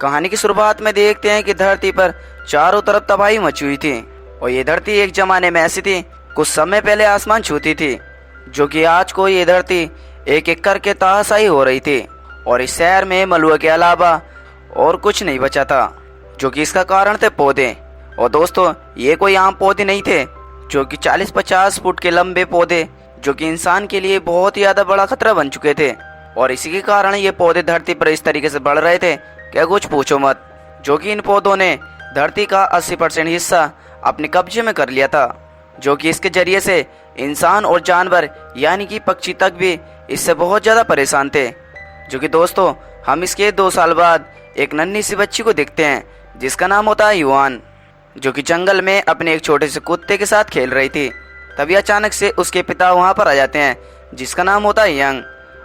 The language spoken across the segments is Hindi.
कहानी की शुरुआत में देखते हैं कि धरती पर चारों तरफ तबाही मची हुई थी और ये धरती एक जमाने में ऐसी थी, कुछ समय पहले आसमान छूती थी, जो कि आज को ये धरती एक एक करके तहशाई हो रही थी और इस शहर में मलबे के अलावा और कुछ नहीं बचा था, जो कि इसका कारण थे पौधे। और दोस्तों, ये कोई आम पौधे नहीं थे, जो कि 40-50 फुट के लंबे पौधे, जो कि इंसान के लिए बहुत ही ज्यादा बड़ा खतरा बन चुके थे। और इसी के कारण ये पौधे धरती पर इस तरीके से बढ़ रहे थे क्या कुछ पूछो मत, जो कि इन पौधों ने धरती का 80% हिस्सा अपने कब्जे में कर लिया था, जो कि इसके जरिए से इंसान और जानवर यानी कि पक्षी तक भी इससे बहुत ज़्यादा परेशान थे। जो कि दोस्तों, हम इसके 2 साल बाद एक नन्ही सी बच्ची को देखते हैं जिसका नाम होता है युआन, जो कि जंगल में अपने एक छोटे से कुत्ते के साथ खेल रही थी। तभी अचानक से उसके पिता वहाँ पर आ जाते हैं जिसका नाम होता है यंग,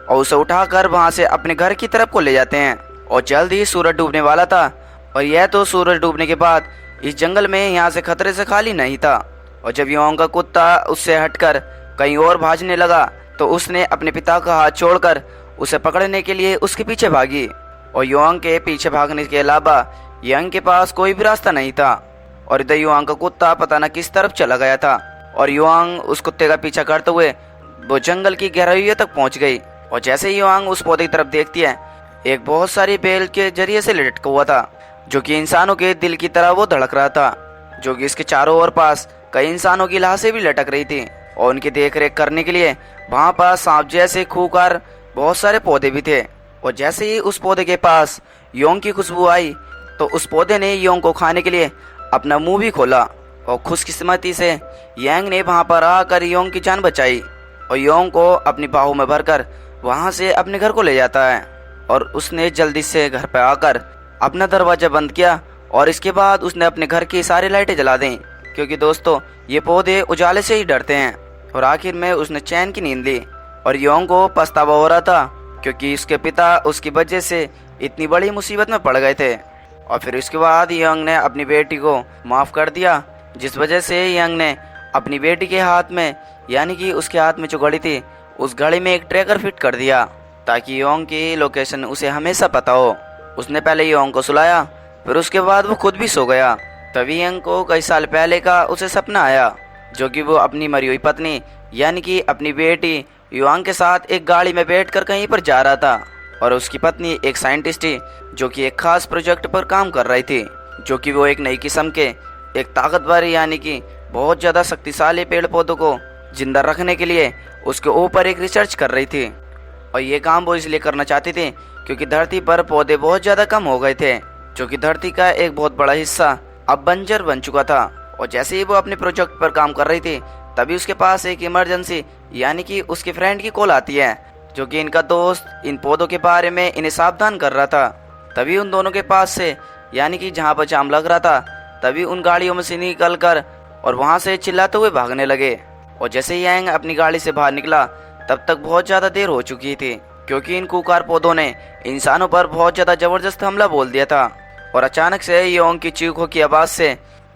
और उसे उठाकर वहाँ से अपने घर की तरफ को ले जाते हैं। और जल्द ही सूरज डूबने वाला था और यह तो सूरज डूबने के बाद इस जंगल में यहाँ से खतरे से खाली नहीं था। और जब योंग का कुत्ता उससे हटकर कहीं और भागने लगा तो उसने अपने पिता का हाथ छोड़कर उसे पकड़ने के लिए उसके पीछे भागी। और योंग के पीछे भागने के अलावा यंग के पास कोई भी रास्ता नहीं था और इधर योंग का कुत्ता पता न किस तरफ चला गया था। और योंग उस कुत्ते का पीछा करते हुए वो जंगल की गहराइयों तक पहुंच गई। और जैसे ही योंग उस पौधे की तरफ देखती है, एक बहुत सारी बेल के जरिए से लटका हुआ था, जो कि इंसानों के दिल की तरह वो धड़क रहा था, जो कि इसके चारों ओर पास कई इंसानों की लाशें भी लटक रही थी। और उनकी देखरेख करने के लिए वहाँ पास सांप जैसे खूंखार बहुत सारे पौधे भी थे। और जैसे ही उस पौधे के पास योंग की खुशबू आई तो उस पौधे ने योंग को खाने के लिए अपना मुंह भी खोला। और खुशकिस्मती से यांग ने वहाँ पर आकर योंग की जान बचाई और योंग को अपनी बाहों में भरकर वहाँ से अपने घर को ले जाता है। और उसने जल्दी से घर पर आकर अपना दरवाजा बंद किया और इसके बाद उसने अपने घर की सारी लाइटें जला दी, क्योंकि दोस्तों ये पौधे उजाले से ही डरते हैं। और आखिर में उसने चैन की नींद ली। और योंग को पछतावा हो रहा था क्योंकि उसके पिता उसकी वजह से इतनी बड़ी मुसीबत में पड़ गए थे। और फिर उसके बाद योंग ने अपनी बेटी को माफ़ कर दिया, जिस वजह से योंग ने अपनी बेटी के हाथ में यानी कि उसके हाथ में जो घड़ी थी उस घड़ी में एक ट्रैकर फिट कर दिया, ताकि योंग की लोकेशन उसे हमेशा पता हो। उसने पहले योंग को सुलाया, फिर उसके बाद वो खुद भी सो गया। तभी योंग को कई साल पहले का उसे सपना आया, जो कि वो अपनी मरी हुई पत्नी यानी कि अपनी बेटी युआंग के साथ एक गाड़ी में बैठकर कहीं पर जा रहा था। और उसकी पत्नी एक साइंटिस्ट थी, जो कि एक खास प्रोजेक्ट पर काम कर रही थी, जो कि वो एक नई किस्म के एक ताकतवर यानी कि बहुत ज़्यादा शक्तिशाली पेड़ पौधों को जिंदा रखने के लिए उसके ऊपर एक रिसर्च कर रही थी। और ये काम वो इसलिए करना चाहती थी क्योंकि धरती पर पौधे बहुत ज़्यादा कम हो गए थे, जो कि धरती का एक बहुत बड़ा हिस्सा अब बंजर बन चुका था। और जैसे ही वो अपने प्रोजेक्ट पर काम कर रही थी, तभी उसके पास एक इमरजेंसी यानी कि उसके फ्रेंड की कॉल आती है, जो कि इनका दोस्त इन पौधों के बारे में इन्हें सावधान कर रहा था। तभी उन दोनों के पास से यानी कि जहाँ पर जाम लग रहा था, तभी उन गाड़ियों में से निकल कर और वहाँ से चिल्लाते हुए भागने लगे। और जैसे ही यांग अपनी गाड़ी से बाहर निकला, तब तक बहुत ज़्यादा देर हो चुकी थी, क्योंकि इन खूंखार पौधों ने इंसानों पर बहुत ज़्यादा ज़बरदस्त हमला बोल दिया था। और अचानक से योंग की चीखों की आवाज़ से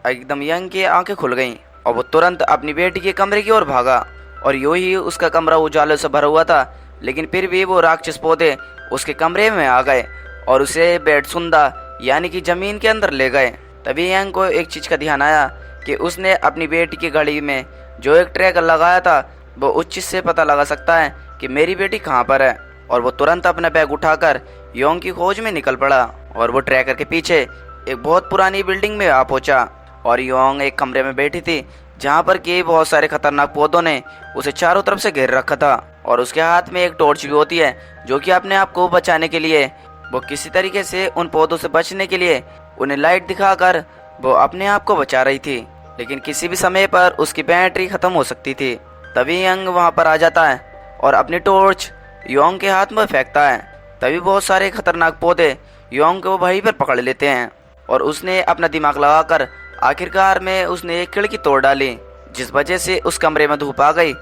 एकदम यंग की आंखें खुल गईं और वो तुरंत अपनी बेटी के कमरे की ओर भागा। और यूं ही उसका कमरा उजाले से भरा हुआ था, लेकिन फिर भी वो राक्षस पौधे उसके कमरे में आ गए और उसे बेडसुंदा यानी कि ज़मीन के अंदर ले गए। तभी यंग को एक चीज़ का ध्यान आया कि उसने अपनी बेटी की घड़ी में जो एक ट्रैकर लगाया था, वो उस चीज़ से पता लगा सकता है कि मेरी बेटी कहाँ पर है। और वो तुरंत अपना बैग उठाकर योंग की खोज में निकल पड़ा और वो ट्रैकर के पीछे एक बहुत पुरानी बिल्डिंग में आ पहुंचा। और योंग एक कमरे में बैठी थी जहां पर कि बहुत सारे खतरनाक पौधों ने उसे चारों तरफ से घेर रखा था। और उसके हाथ में एक टॉर्च भी होती है, जो कि अपने आप को बचाने के लिए वो किसी तरीके से उन पौधों से बचने के लिए उन्हें लाइट दिखाकर वो अपने आप को बचा रही थी, लेकिन किसी भी समय पर उसकी बैटरी खत्म हो सकती थी। तभी यंग वहां पर आ जाता है और अपनी टॉर्च योंग के हाथ में फेंकता है। तभी बहुत सारे खतरनाक पौधे योंग को वहीं पर पकड़ लेते हैं और उसने अपना दिमाग लगाकर आखिरकार में उसने एक खिड़की तोड़ डाली, जिस वजह से उस कमरे में धूप आ गई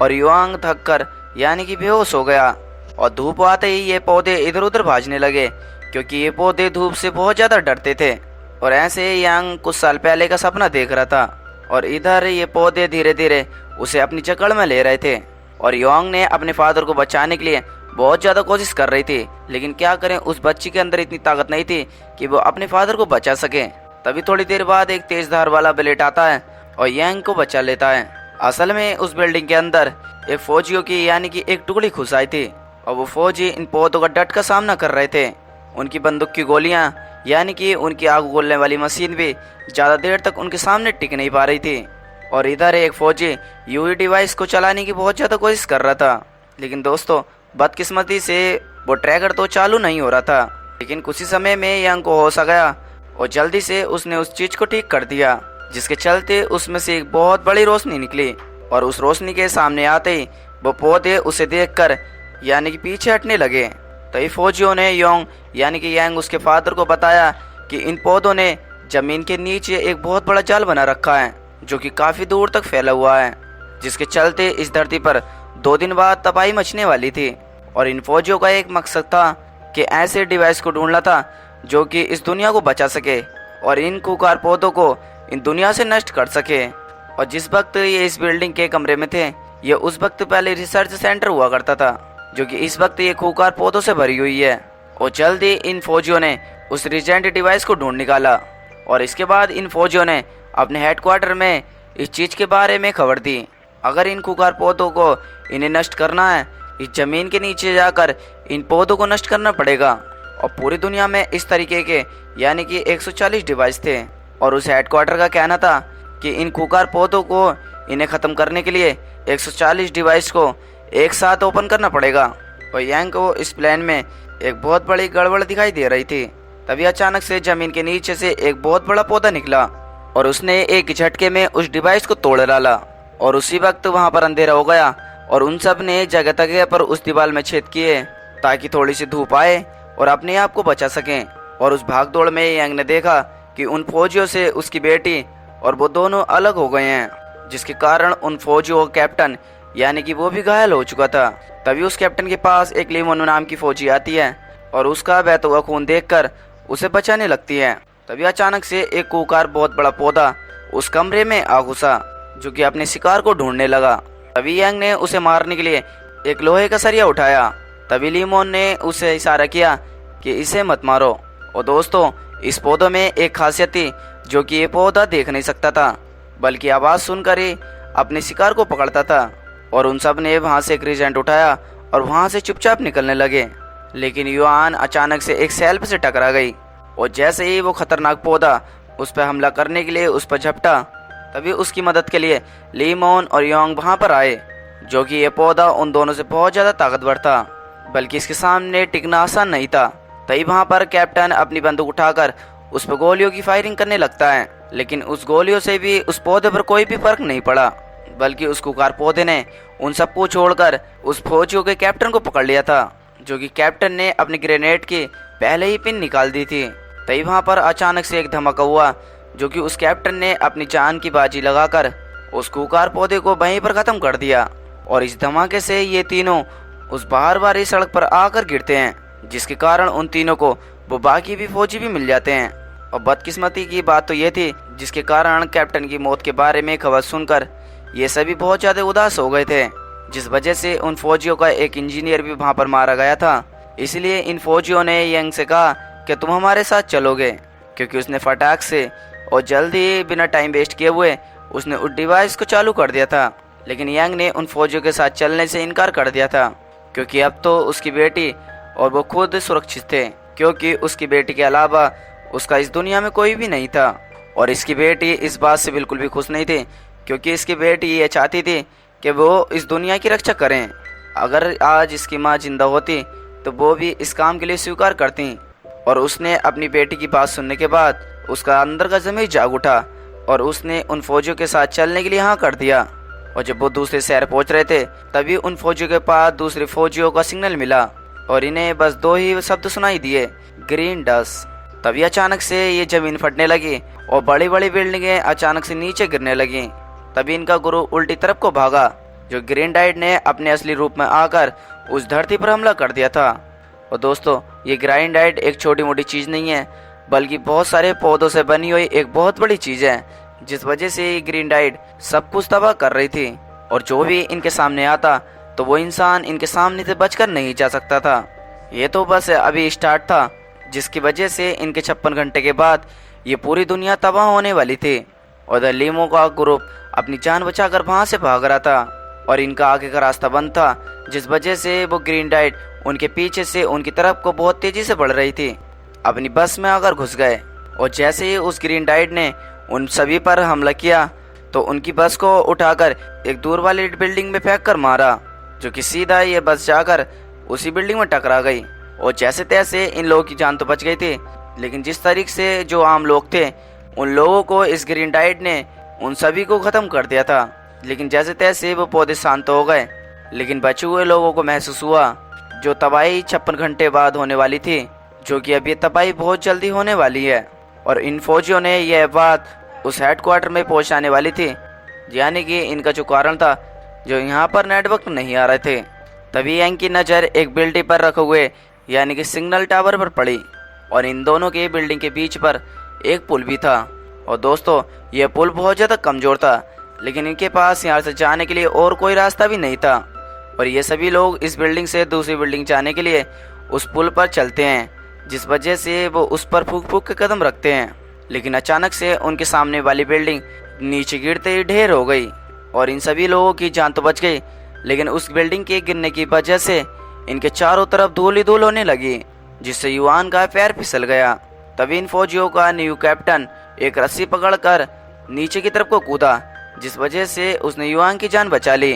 और योंग थक कर यानी कि बेहोश हो गया। और धूप आते ही ये पौधे इधर उधर भागने लगे, क्योंकि ये पौधे धूप से बहुत ज़्यादा डरते थे। और ऐसे यांग कुछ साल पहले का सपना देख रहा था और इधर ये पौधे धीरे धीरे उसे अपनी जकड़ में ले रहे थे। और योंग ने अपने फादर को बचाने के लिए बहुत ज़्यादा कोशिश कर रही थी, लेकिन क्या करें, उस बच्ची के अंदर इतनी ताकत नहीं थी कि वो अपने फादर को बचा सके। तभी थोड़ी देर बाद एक तेज धार वाला ब्लेड आता है और यांग को बचा लेता है। असल में उस बिल्डिंग के अंदर एक फौजियों की यानी कि एक टुकड़ी घुस आई थी और वो फौजी इन पौधों का डट का सामना कर रहे थे। उनकी बंदूक की गोलियां यानी कि उनकी आग उगलने वाली मशीन भी ज़्यादा देर तक उनके सामने टिक नहीं पा रही थी। और इधर एक फौजी यूवी डिवाइस को चलाने की बहुत ज़्यादा कोशिश कर रहा था, लेकिन दोस्तों बदकिस्मती से वो ट्रैकर तो चालू नहीं हो रहा था। लेकिन कुछ ही समय में यांग को होश आ गया और जल्दी से उसने उस चीज़ को ठीक कर दिया, जिसके चलते उसमें से एक बहुत बड़ी रोशनी निकली। और उस रोशनी के सामने आते ही वो पौधे उसे देखकर यानी कि पीछे हटने लगे। तभी फौजियों ने योंग यानी कि यांग उसके फादर को बताया कि इन पौधों ने जमीन के नीचे एक बहुत बड़ा जाल बना रखा है जो कि काफ़ी दूर तक फैला हुआ है, जिसके चलते इस धरती पर 2 दिन बाद तबाही मचने वाली थी। और इन फौजियों का एक मकसद था कि ऐसे डिवाइस को ढूंढना था जो कि इस दुनिया को बचा सके और इन खूंखार पौधों को इन दुनिया से नष्ट कर सके। और जिस वक्त ये इस बिल्डिंग के कमरे में थे, ये उस वक्त पहले रिसर्च सेंटर हुआ करता था, जो कि इस वक्त ये खूंखार पौधों से भरी हुई है। और जल्दी इन फौजियों ने उस रिजेंट डिवाइस को ढूंढ निकाला और इसके बाद इन फौजियों ने अपने हेडक्वार्टर में इस चीज़ के बारे में खबर दी। अगर इन खूंखार पौधों को इन्हें नष्ट करना है, इस जमीन के नीचे जाकर इन पौधों को नष्ट करना पड़ेगा। और पूरी दुनिया में इस तरीके के यानी कि 140 डिवाइस थे और उस हेडक्वार्टर का कहना था कि इन खूंखार पौधों को इन्हें ख़त्म करने के लिए 140 डिवाइस को एक साथ ओपन करना पड़ेगा। और यांग को इस प्लान में एक बहुत बड़ी गड़बड़ दिखाई दे रही थी। तभी अचानक से जमीन के नीचे से एक बहुत बड़ा पौधा निकला और उसने एक झटके में उस डिवाइस को तोड़ डाला। और उसी वक्त वहाँ पर अंधेरा हो गया और उन सब ने जगह जगह पर उस दीवार में छेद किए ताकि थोड़ी सी धूप आए और अपने आप को बचा सकें। और उस भागदौड़ में यांग ने देखा कि उन फौजियों से उसकी बेटी और वो दोनों अलग हो गए हैं, जिसके कारण उन फौजियों का कैप्टन यानी कि वो भी घायल हो चुका था। तभी उस कैप्टन के पास एक लीमोनो नाम की फौजी आती है और उसका बहता हुआ खून देखकर उसे बचाने लगती है। तभी अचानक से एक खूंखार बहुत बड़ा पौधा उस कमरे में आ घुसा, जो कि अपने शिकार को ढूंढने लगा। तभी यांग ने उसे मारने के लिए एक लोहे का सरिया उठाया। तभी लीमोन ने उसे इशारा किया कि इसे मत मारो। और दोस्तों इस पौधों में एक खासियत थी, जो कि ये पौधा देख नहीं सकता था, बल्कि आवाज़ सुनकर ही अपने शिकार को पकड़ता था। और उन सब ने वहाँ से एक रिजेंट उठाया और वहाँ से चुपचाप निकलने लगे। लेकिन युआन अचानक से एक सेल्फ से टकरा गई और जैसे ही वो खतरनाक पौधा उस पर हमला करने के लिए उस पर झपटा, तभी उसकी मदद के लिए लीमोन और योंग वहाँ पर आए, जो कि ये पौधा उन दोनों से बहुत ज़्यादा ताकतवर था, बल्कि इसके सामने टिकना आसान नहीं था। तभी वहाँ पर कैप्टन अपनी बंदूक उठाकर उस पर गोलियों की फायरिंग करने लगता है, लेकिन उस गोलियों से भी उस पौधे पर कोई भी फर्क नहीं पड़ा, बल्कि उस खूंखार पौधे ने उन सबको छोड़कर उस फौजियों के कैप्टन को पकड़ लिया था, जो कि कैप्टन ने अपनी ग्रेनेड की पहले ही पिन निकाल दी थी। तभी वहाँ पर अचानक से एक धमाका हुआ, जो कि उस कैप्टन ने अपनी जान की बाजी लगाकर उस खूंखार पौधे को वहीं पर ख़त्म कर दिया। और इस धमाके से ये तीनों उस बाहर वाली सड़क पर आकर गिरते हैं, जिसके कारण उन तीनों को वो बाकी भी फौजी भी मिल जाते हैं। और बदकिस्मती की बात तो ये थी, जिसके कारण कैप्टन की मौत के बारे में खबर सुनकर ये सभी बहुत ज़्यादा उदास हो गए थे, जिस वजह से उन फौजियों का एक इंजीनियर भी वहाँ पर मारा गया था। इसलिए इन फौजियों ने यंग से कहा कि तुम हमारे साथ चलोगे, क्योंकि उसने फटाक से और जल्दी बिना टाइम वेस्ट किए हुए उसने उस डिवाइस को चालू कर दिया था। लेकिन यंग ने उन फौजियों के साथ चलने से इनकार कर दिया था, क्योंकि अब तो उसकी बेटी और वो खुद सुरक्षित थे, क्योंकि उसकी बेटी के अलावा उसका इस दुनिया में कोई भी नहीं था। और इसकी बेटी इस बात से बिल्कुल भी खुश नहीं थी, क्योंकि इसकी बेटी ये चाहती थी कि वो इस दुनिया की रक्षा करें। अगर आज इसकी माँ जिंदा होती तो वो भी इस काम के लिए स्वीकार करती। और उसने अपनी बेटी की बात सुनने के बाद उसका अंदर का ज़मीर जाग उठा और उसने उन फौजियों के साथ चलने के लिए हाँ कर दिया। और जब वो दूसरे शहर पहुंच रहे थे, तभी उन फौजियों के पास दूसरे फौजियों का सिग्नल मिला और इन्हें बस 2 ही शब्द सुनाई दिए, ग्रीन डस्ट। तभी अचानक से ये जमीन फटने लगी और बड़ी बड़ी बिल्डिंगें अचानक से नीचे गिरने लगी। तभी इनका गुरु उल्टी तरफ को भागा, जो ग्रीन डाइट ने अपने असली रूप में आकर उस धरती पर हमला कर दिया था। और दोस्तों ये ग्रीन डाइट एक छोटी मोटी चीज़ नहीं है, बल्कि बहुत सारे पौधों से बनी हुई एक बहुत बड़ी चीज़ है, जिस वजह से ये ग्रीन डाइट सब कुछ तबाह कर रही थी। और जो भी इनके सामने आता तो वो इंसान इनके सामने से बचकर नहीं जा सकता था। ये तो बस अभी स्टार्ट था, जिसकी वजह से इनके 56 घंटे के बाद ये पूरी दुनिया तबाह होने वाली थी। और लीमो का ग्रुप अपनी जान बचाकर वहां से भाग रहा था और इनका आगे का रास्ता बंद था, जिस वजह से वो ग्रीन डाइट उनके पीछे से उनकी तरफ को बहुत तेजी से बढ़ रही थी। अपनी बस में आकर घुस गए और जैसे ही उस ग्रीन डाइट ने उन सभी पर हमला किया तो उनकी बस को उठाकर एक दूर वाली बिल्डिंग में फेंक कर मारा, जो कि सीधा ये बस जाकर उसी बिल्डिंग में टकरा गई। और जैसे तैसे इन लोगों की जान तो बच गई थी, लेकिन जिस तरीके से जो आम लोग थे उन लोगों को इस ग्रीन डाइट ने उन सभी को खत्म कर दिया था। लेकिन जैसे तैसे वो पौधे शांत हो गए, लेकिन बचे हुए लोगों को महसूस हुआ जो तबाही 56 घंटे बाद होने वाली थी, जो कि अब ये तबाही बहुत जल्दी होने वाली है। और इन फौजियों ने यह बात उस हेडक्वार्टर में पहुंचाने वाली थी, यानी कि इनका जो कारण था जो यहाँ पर नेटवर्क नहीं आ रहे थे। तभी यांग की नज़र एक बिल्डिंग पर रखे हुए यानी कि सिग्नल टावर पर पड़ी और इन दोनों के बिल्डिंग के बीच पर एक पुल भी था। और दोस्तों, यह पुल बहुत ज़्यादा कमज़ोर था, लेकिन इनके पास यहाँ से जाने के लिए और कोई रास्ता भी नहीं था। और ये सभी लोग इस बिल्डिंग से दूसरी बिल्डिंग जाने के लिए उस पुल पर चलते हैं, जिस वजह से वो उस पर फूक फूक के कदम रखते हैं। लेकिन अचानक से उनके सामने वाली बिल्डिंग नीचे गिरते ही ढेर हो गई और इन सभी लोगों की जान तो बच गई, लेकिन उस बिल्डिंग के गिरने की वजह से इनके चारों तरफ धूल ही धूल होने लगी, जिससे युआन का पैर फिसल गया। तभी इन फौजियों का न्यू कैप्टन एक रस्सी पकड़कर नीचे की तरफ को कूदा, जिस वजह से उसने युआन की जान बचा ली।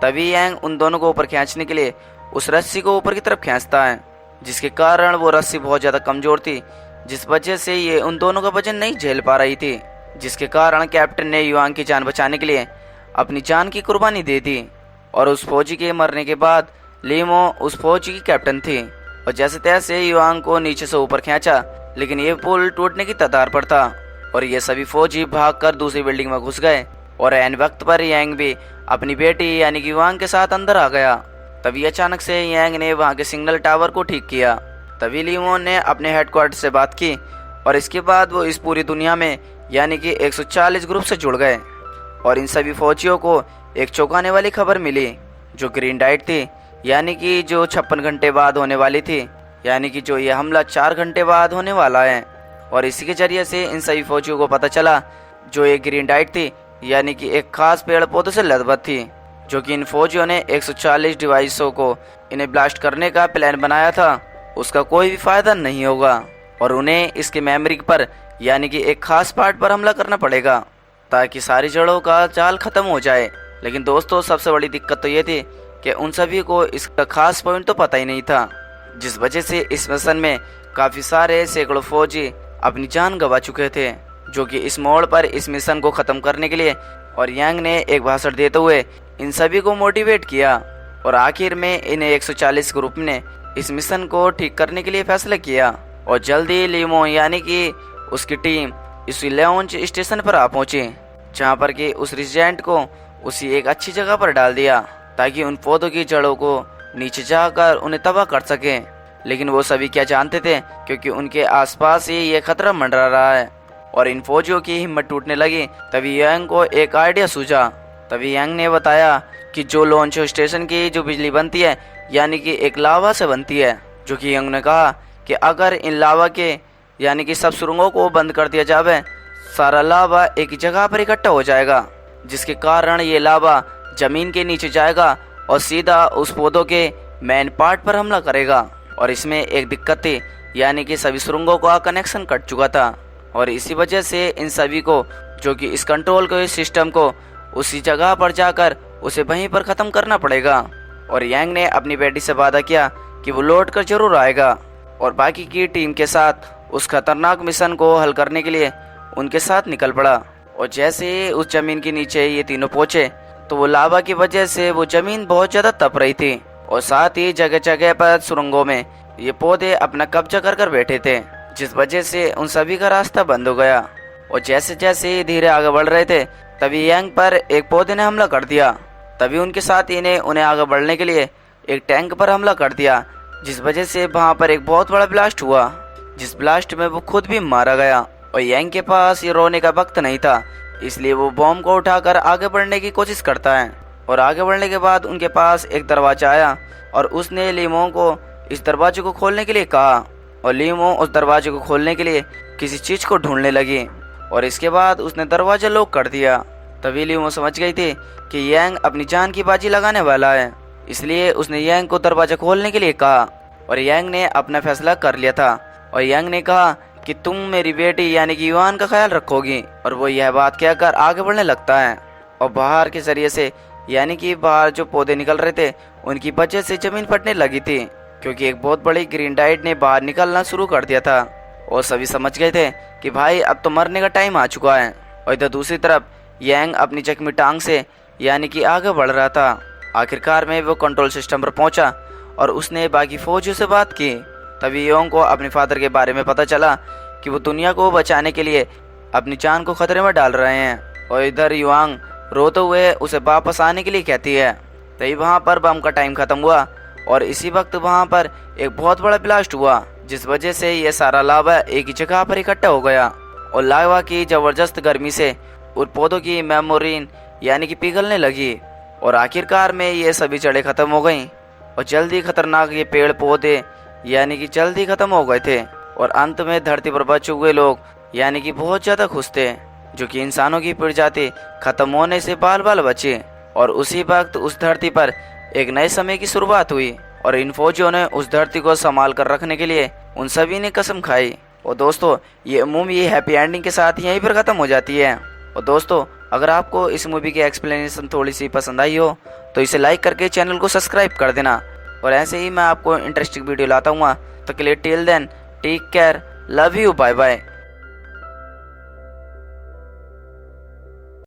तभी यांग उन दोनों को ऊपर खींचने के लिए उस रस्सी को ऊपर की तरफ खींचता है, जिसके कारण वो रस्सी बहुत ज़्यादा कमज़ोर थी, जिस वजह से ये उन दोनों का वजन नहीं झेल पा रही थी, जिसके कारण कैप्टन ने युआन की जान बचाने के लिए अपनी जान की कुर्बानी दे दी। और उस फौजी के मरने के बाद लीमो उस फौजी की कैप्टन थी और जैसे तैसे युआन को नीचे से ऊपर खींचा, लेकिन ये पुल टूटने की कगार पर था और ये सभी फौजी भागकर दूसरी बिल्डिंग में घुस गए। और ऐन वक्त पर यांग भी अपनी बेटी यानी कि युआन के साथ अंदर आ गया। तभी अचानक से यांग ने वहां के सिग्नल टावर को ठीक किया। तभी लीमो ने अपने हेडक्वार्टर से बात की और इसके बाद वो इस पूरी दुनिया में यानी कि 140 ग्रुप से जुड़ गए। और इन सभी फौजियों को एक चौंकाने वाली खबर मिली, जो ग्रीन डाइट थी, यानी कि जो 56 घंटे बाद होने वाली थी, यानी कि जो ये हमला 4 घंटे बाद होने वाला है। और इसी के जरिए से इन सभी फौजियों को पता चला जो ये ग्रीन डाइट थी, यानी कि एक खास पेड़ पौधों से लदबद थी, जो कि इन फौजियों ने 140 डिवाइसों को इन्हें ब्लास्ट करने का प्लान बनाया था, उसका कोई भी फायदा नहीं होगा और उन्हें इसके मेमोरी पर यानी कि एक खास पार्ट पर हमला करना पड़ेगा ताकि सारी जड़ों का जाल खत्म हो जाए। लेकिन दोस्तों, सबसे बड़ी दिक्कत तो ये थी कि उन सभी को इसका खास पॉइंट तो पता ही नहीं था, जिस वजह से इस मिशन में काफ़ी सारे सैकड़ों फौजी अपनी जान गंवा चुके थे, जो कि इस मोड़ पर इस मिशन को ख़त्म करने के लिए और यांग ने एक भाषण देते हुए इन सभी को मोटिवेट किया। और आखिर में इन्हें 140 ग्रुप ने इस मिशन को ठीक करने के लिए फैसला किया और जल्दी लीमो यानी कि उसकी टीम इस लॉन्च स्टेशन पर आ पहुंची, जहां पर कि उस रेजिडेंट को उसी एक अच्छी जगह पर डाल दिया ताकि उन पौधों की जड़ों को नीचे जाकर उन्हें तबाह कर सके। लेकिन वो सभी क्या जानते थे, क्योंकि उनके आसपास ही ये खतरा मंडरा रहा है और इन फौजियों की हिम्मत टूटने लगी। तभी यांग को एक आइडिया सूझा। तभी यांग ने बताया कि जो लॉन्च स्टेशन की जो बिजली बनती है यानी कि एक लावा से बनती है, जो कि यांग ने कहा कि अगर इन लावा के यानी कि सब सुरंगों को बंद कर दिया जाए, सारा लावा एक ही जगह पर इकट्ठा हो जाएगा, जिसके कारण ये लावा जमीन के नीचे जाएगा और सीधा उस पौधों के मेन पार्ट पर हमला करेगा। और इसमें एक दिक्कत थी, यानी कि सभी सुरंगों का कनेक्शन कट चुका था और इसी वजह से इन सभी को जो कि इस कंट्रोल के सिस्टम को उसी जगह पर जाकर उसे वहीं पर ख़त्म करना पड़ेगा। और यांग ने अपनी बेटी से वादा किया कि वो लौट कर जरूर आएगा और बाकी की टीम के साथ उस खतरनाक मिशन को हल करने के लिए उनके साथ निकल पड़ा। और जैसे ही उस जमीन के नीचे ये तीनों पहुंचे तो वो लावा की वजह से वो जमीन बहुत ज़्यादा तप रही थी और साथ ही जगह जगह पर सुरंगों में ये पौधे अपना कब्जा कर बैठे थे, जिस वजह से उन सभी का रास्ता बंद हो गया। और जैसे जैसे धीरे आगे बढ़ रहे थे तभी यांग पर एक पौधे ने हमला कर दिया। तभी उनके साथी ने उन्हें आगे बढ़ने के लिए एक टैंक पर हमला कर दिया, जिस वजह से वहाँ पर एक बहुत बड़ा ब्लास्ट हुआ, जिस ब्लास्ट में वो खुद भी मारा गया। और यांग के पास ये रोने का वक्त नहीं था, इसलिए वो बॉम्ब को उठाकर आगे बढ़ने की कोशिश करता है। और आगे बढ़ने के बाद उनके पास एक दरवाजा आया और उसने लीमो को इस दरवाजे को खोलने के लिए कहा और लीमो उस दरवाजे को खोलने के लिए किसी चीज को ढूंढने लगी और इसके बाद उसने दरवाजा लॉक कर दिया। तभी लीमो समझ गई थी कि यांग अपनी जान की बाजी लगाने वाला है, इसलिए उसने यांग को दरवाजा खोलने के लिए कहा और यांग ने अपना फैसला कर लिया था और यांग ने कहा कि तुम मेरी बेटी यानी कि युआन का ख्याल रखोगी। और वो यह बात कहकर आगे बढ़ने लगता है और बाहर के जरिए से यानी कि बाहर जो पौधे निकल रहे थे उनकी वजह से जमीन फटने लगी थी, क्योंकि एक बहुत बड़ी ग्रीन टाइड ने बाहर निकलना शुरू कर दिया था और सभी समझ गए थे कि भाई अब तो मरने का टाइम आ चुका है। और इधर दूसरी तरफ यांग अपनी जख्मी टांग से यानी कि आगे बढ़ रहा था। आखिरकार में वो कंट्रोल सिस्टम पर पहुंचा और उसने बाकी फौजियों से बात की। तभी योंग को अपने फादर के बारे में पता चला कि वो दुनिया को बचाने के लिए अपनी जान को खतरे में डाल रहे हैं। और इधर युआंग रोते हुए उसे वापस आने के लिए कहती है। तभी वहाँ पर बम का टाइम खत्म हुआ और इसी वक्त वहाँ पर एक बहुत बड़ा ब्लास्ट हुआ, जिस वजह से ये सारा लावा एक ही जगह पर इकट्ठा हो गया और लावा की जबरदस्त गर्मी से उन पौधों की मेमोरीन यानी कि पिघलने लगी और आखिरकार में ये सभी जड़ें खत्म हो गईं और जल्दी खतरनाक ये पेड़ पौधे यानी कि जल्दी खत्म हो गए थे। और अंत में धरती पर बचे हुए लोग यानी कि बहुत ज्यादा खुश थे, जो कि इंसानों की प्रजाति खत्म होने से बाल बाल बचे। और उसी वक्त उस धरती पर एक नए समय की शुरुआत हुई और इन फौजियों ने उस धरती को संभाल कर रखने के लिए उन सभी ने कसम खाई। और दोस्तों ये मूवी हैप्पी एंडिंग के साथ यहीं पर ख़त्म हो जाती है। और दोस्तों अगर आपको इस मूवी की एक्सप्लेनेशन थोड़ी सी पसंद आई हो तो इसे लाइक करके चैनल को सब्सक्राइब कर देना और ऐसे ही मैं आपको इंटरेस्टिंग वीडियो लाता हूँ। तो के लिए till then take care, love you, bye bye.